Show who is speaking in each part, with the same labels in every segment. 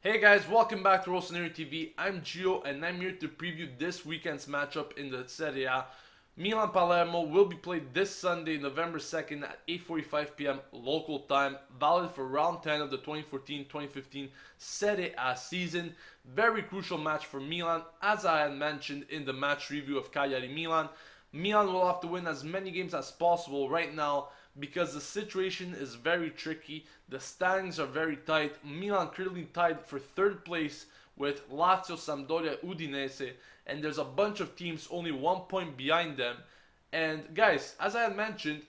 Speaker 1: Hey guys, welcome back to Rossoneri TV. I'm Gio and I'm here to preview this weekend's matchup in the Serie A. Milan-Palermo will be played this Sunday, November 2nd at 8:45 p.m. local time, valid for round 10 of the 2014-2015 Serie A season. Very crucial match for Milan, as I had mentioned in the match review of Cagliari-Milan. Milan will have to win as many games as possible right now because the situation is very tricky. The standings are very tight. Milan currently tied for third place with Lazio, Sampdoria, Udinese, and there's a bunch of teams only 1 point behind them. And guys, as I had mentioned,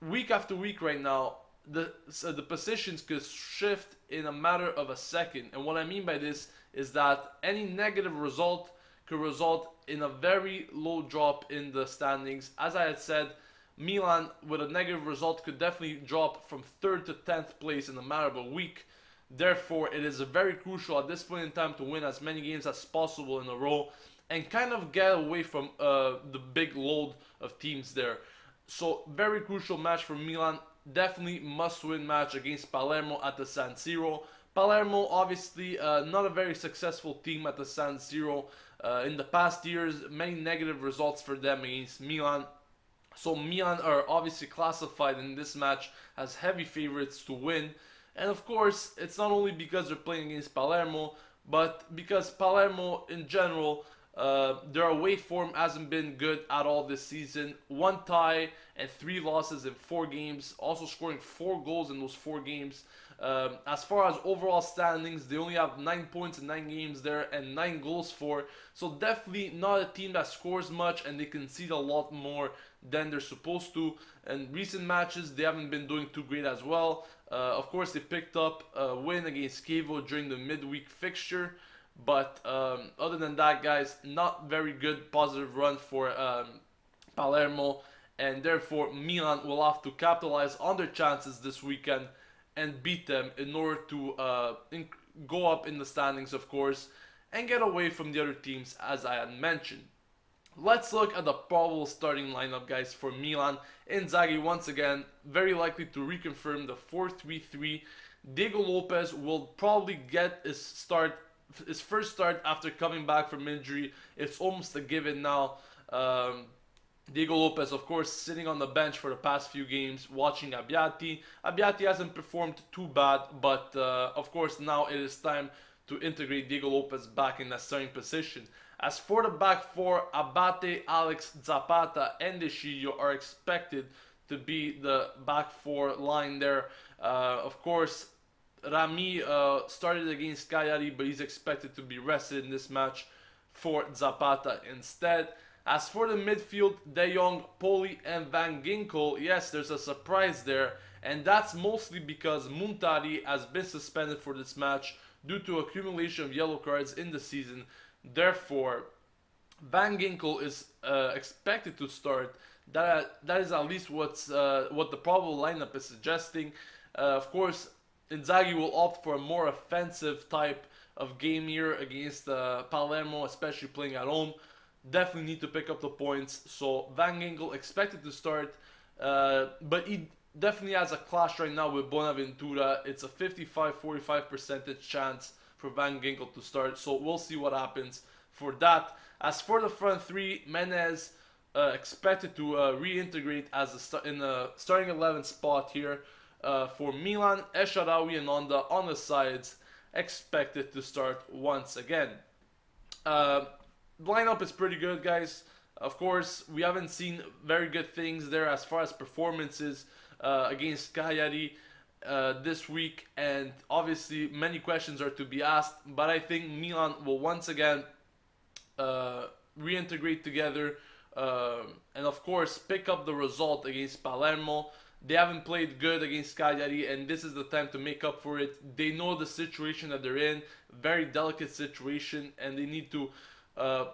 Speaker 1: week after week right now, the positions could shift in a matter of a second. And what I mean by this is that any negative result could result in a very low drop in the standings. As I had said, Milan with a negative result could definitely drop from 3rd to 10th place in a matter of a week. Therefore, it is very crucial at this point in time to win as many games as possible in a row and kind of get away from the big load of teams there. So, very crucial match for Milan. Definitely must-win match against Palermo at the San Siro. Palermo, obviously, not a very successful team at the San Siro. In the past years, many negative results for them against Milan. So Milan are obviously classified in this match as heavy favorites to win. And of course, it's not only because they're playing against Palermo, but because Palermo in general, their away form hasn't been good at all this season. 1 tie and 3 losses in 4 games, also scoring 4 goals in those 4 games. As far as overall standings, they only have 9 points in 9 games there and 9 goals for. So definitely not a team that scores much, and they concede a lot more than they're supposed to. And recent matches, they haven't been doing too great as well. Of course, they picked up a win against Chievo during the midweek fixture. But other than that, guys, not very good positive run for Palermo. And therefore, Milan will have to capitalize on their chances this weekend and beat them in order to go up in the standings, of course, and get away from the other teams, as I had mentioned. Let's look at the probable starting lineup, guys, for Milan. Inzaghi, once again, very likely to reconfirm the 4-3-3. Diego Lopez will probably get his first start after coming back from injury. It's almost a given now. Diego Lopez, of course, sitting on the bench for the past few games, watching Abbiati. Abbiati hasn't performed too bad, but of course now it is time to integrate Diego Lopez back in that starting position. As for the back four, Abate, Alex, Zapata, and Deschillo are expected to be the back four line there. Of course, Rami started against Cagliari, but he's expected to be rested in this match for Zapata instead. As for the midfield, De Jong, Poli, and Van Ginkel, yes, there's a surprise there, and that's mostly because Muntari has been suspended for this match due to accumulation of yellow cards in the season. Therefore, Van Ginkel is expected to start. That is at least what the probable lineup is suggesting. Of course, Inzaghi will opt for a more offensive type of game here against Palermo, especially playing at home. Definitely need to pick up the points. So Van Ginkel expected to start, but he definitely has a clash right now with Bonaventura. It's a 55-45% chance for Van Ginkel to start. So we'll see what happens for that. As for the front three, Menez expected to reintegrate as in the starting 11 spot here for Milan. Esharawi and Onda on the sides expected to start once again. Lineup is pretty good, guys. Of course, we haven't seen very good things there as far as performances against Cagliari this week, and obviously many questions are to be asked, but I think Milan will once again reintegrate together and of course pick up the result against Palermo. They haven't played good against Cagliari, and this is the time to make up for it. They know the situation that they're in, very delicate situation, and they need to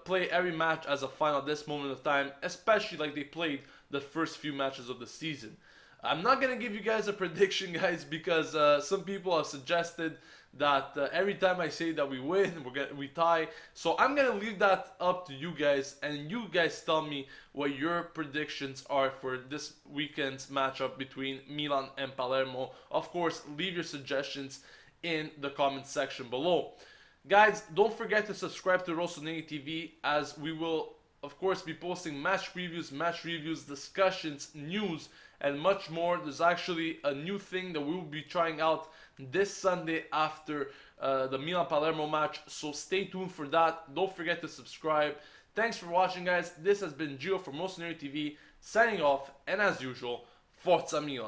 Speaker 1: play every match as a final at this moment of time, especially like they played the first few matches of the season. I'm not going to give you guys a prediction, guys, because some people have suggested that every time I say that we win, we tie. So I'm going to leave that up to you guys, and you guys tell me what your predictions are for this weekend's matchup between Milan and Palermo. Of course, leave your suggestions in the comment section below. Guys, don't forget to subscribe to Rossoneri TV, as we will of course be posting match reviews, discussions, news, and much more. There's actually a new thing that we will be trying out this Sunday after the Milan Palermo match, so stay tuned for that. Don't forget to subscribe. Thanks for watching, guys. This has been Gio from Rossoneri TV signing off, and as usual, Forza Milan.